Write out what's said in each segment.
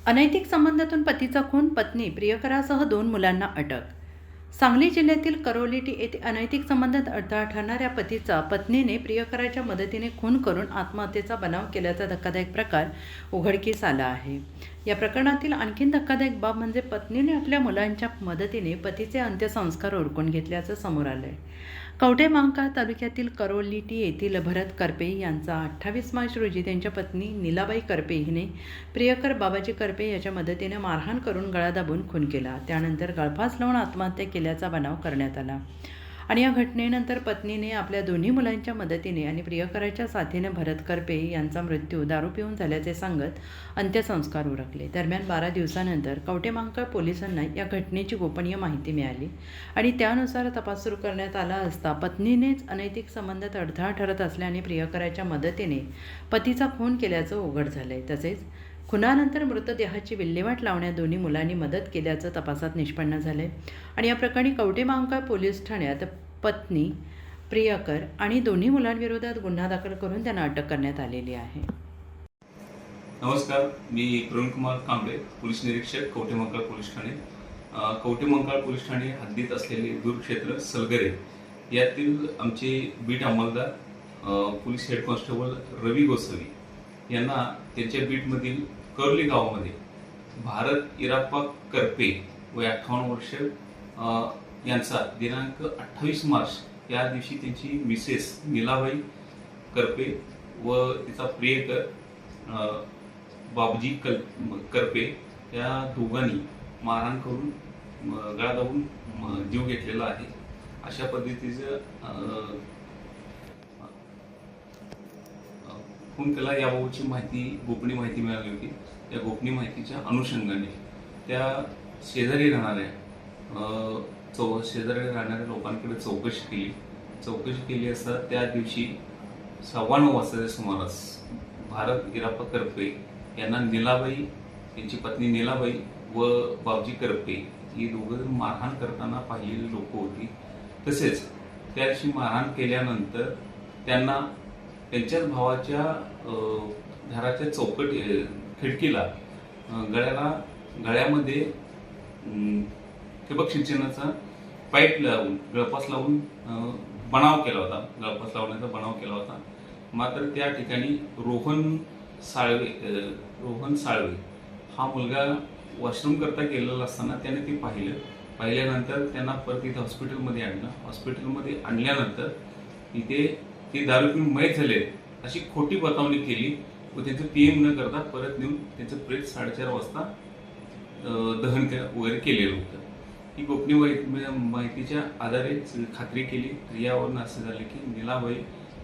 अनैतिक संबंधातून पतीचा खून, पत्नी प्रियकरासह 2 मुलांना अटक. सांगली जिल्ह्यातील करोलीटी येथे अनैतिक संबंधात अडथळा ठरणाऱ्या पतीचा पत्नीने प्रियकराच्या मदतीने खून करून आत्महत्येचा बनाव केल्याचा धक्कादायक प्रकार उघडकीस आला आहे. या प्रकरणातील आणखी धक्कादायक बाब म्हणजे पत्नीने आपल्या मुलांच्या मदतीने पतीचे अंत्यसंस्कार उरकून घेतल्याचं समोर आलंय. कवठेमहांकाळ तालुक्यातील करोलीटी येथील भरत करपे यांचा 28 मार्च रोजी त्यांच्या पत्नी नीलाबाई करपे हिने प्रियकर बाबाजी करपे याच्या मदतीने मारहाण करून गळा दाबून खून केला. त्यानंतर गळफास लावून आत्महत्या केल्याचा बनाव करण्यात आला आणि या घटनेनंतर पत्नीने आपल्या दोन्ही मुलांच्या मदतीने आणि प्रियकराच्या साथीने भरत करपे यांचा मृत्यू दारू पिऊन झाल्याचे सांगत अंत्यसंस्कार उरकले. दरम्यान 12 दिवसानंतर कवठेमहांकाळ पोलिसांना या घटनेची गोपनीय माहिती मिळाली आणि त्यानुसार तपास सुरू करण्यात आला असता पत्नीनेच अनैतिक संबंधात अडथळा ठरत असल्याने प्रियकराच्या मदतीने पतीचा खून केल्याचं उघड झालंय. तसेच खुनानंतर मृतदेहाची विल्हेवाट लावण्यात दोन्ही मुलांनी मदत केल्याचं तपासात निष्पन्न झालंय आणि या प्रकरणी कवठेमहांकाळ पोलीस ठाण्यात पत्नी, प्रियकर आणि दोन्ही मुलांविरोधात गुन्हा दाखल करून त्यांना अटक करण्यात आलेली आहे. नमस्कार, मी प्रवीणकुमार कांबळे, पोलीस निरीक्षक, कवठेमहांकाळ पोलीस ठाणे. कवठेमहांकाळ पोलीस ठाणे हद्दीत असलेले दूरक्षेत्र सलगरे यातील आमचे बीट अंमलदार पोलीस हेड कॉन्स्टेबल रवी गोसावी यांना त्यांच्या बीटमधील कर्ली गावामध्ये भारत इराप्पा करपे व 58 वर्ष यांचा दिनांक 28 मार्च या दिवशी त्यांची मिसेस नीलाबाई करपे व तिचा प्रियकर बाबूजी करपे या दोघांनी मारहाण करून गळा दाबून जीव घेतलेला आहे. अशा पद्धतीचं खून केला याबाबतची माहिती, गोपनीय माहिती मिळाली होती. या गोपनीय माहितीच्या अनुषंगाने त्या शेजारी राहणाऱ्या लोकांकडे चौकशी केली असता त्या दिवशी 9:15 वाजताच्या सुमारास भारत इराप्पा करपे यांना नीलाबाई, त्यांची पत्नी नीलाबाई व बाबजी करपे ही दोघं मारहाण करताना पाहिलेली लोक होती. तसेच त्या दिवशी मारहाण केल्यानंतर त्यांना त्यांच्याच भावाच्या घराच्या खिडकीला गळ्यामध्ये ठिबक सिंचनाचा पाईप लावून गळफास लावून गळफास लावण्याचा बनाव केला होता. मात्र त्या ठिकाणी रोहन साळवे हा मुलगा वॉशरूम करता गेलेला असताना त्याने ते पाहिल्यानंतर त्यांना परत इथे हॉस्पिटलमध्ये आणल्यानंतर इथे ते दारू पिऊन मयत झाले अशी खोटी बतावणी केली व त्यांचं PM न करता परत नेऊन त्यांचं प्रेत 4:30 वाजता दहन वगैरे केलेलं होतं. ही गोपनीय माहितीच्या आधारे खात्री केली. यावरून असं झालं की नीलाबाई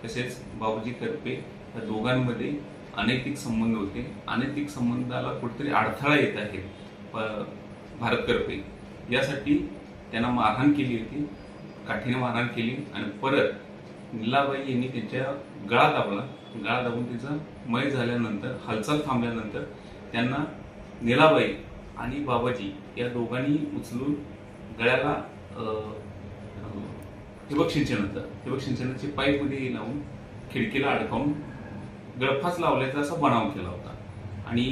तसेच बाबूजी करपे या दोघांमध्ये अनैतिक संबंध होते. अनैतिक संबंधाला कुठेतरी अडथळा येत आहे भारत करपे यासाठी त्यांना मारहाण केली होती, काठीने मारहाण केली आणि परत नीलाबाई यांनी त्यांच्या गळा दाबून तिचा मय झाल्यानंतर हालचाल थांबल्यानंतर त्यांना नीलाबाई आणि बाबाजी या दोघांनी उचलून गळ्याला ठिबक सिंचनाची पाईपमध्ये लावून खिडकीला अडकावून गळफास लावल्याचा असा बनाव केला होता आणि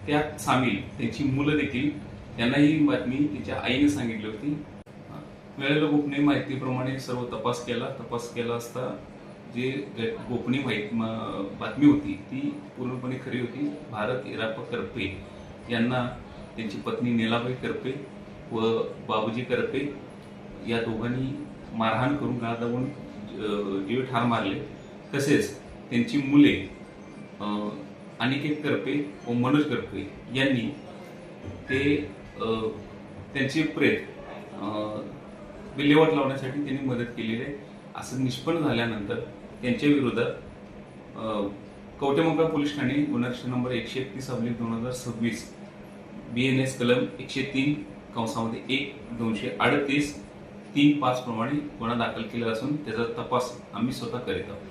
त्यात सामील त्यांची मुलं देखील त्यांना ही बातमी तिच्या आईने सांगितली होती. मिळालेल्या गोपनीय माहितीप्रमाणे सर्व तपास केला असता जे गोपनीय बातमी होती ती पूर्णपणे खरी होती. भारत इराप्पा करपे यांना त्यांची पत्नी नीलाबाई करपे व बाबूजी करपे या दोघांनी मारहाण करून गळा दाबून जीव ठार मारले. तसेच त्यांची मुले अनिकेत करपे व मनोज करपे यांनी त्यांचे प्रेत विल्हेवाट लावण्यासाठी त्यांनी मदत केलेली आहे. असं निष्पन्न झाल्यानंतर त्यांच्या विरोधात कवठेमहांकाळ पोलीस ठाणे गुन्हा नंबर 131/2026 BNS कलम 103(1) 238 3-5 प्रमाणे गुन्हा दाखल केला असून त्याचा तपास आम्ही स्वतः करीत आहोत.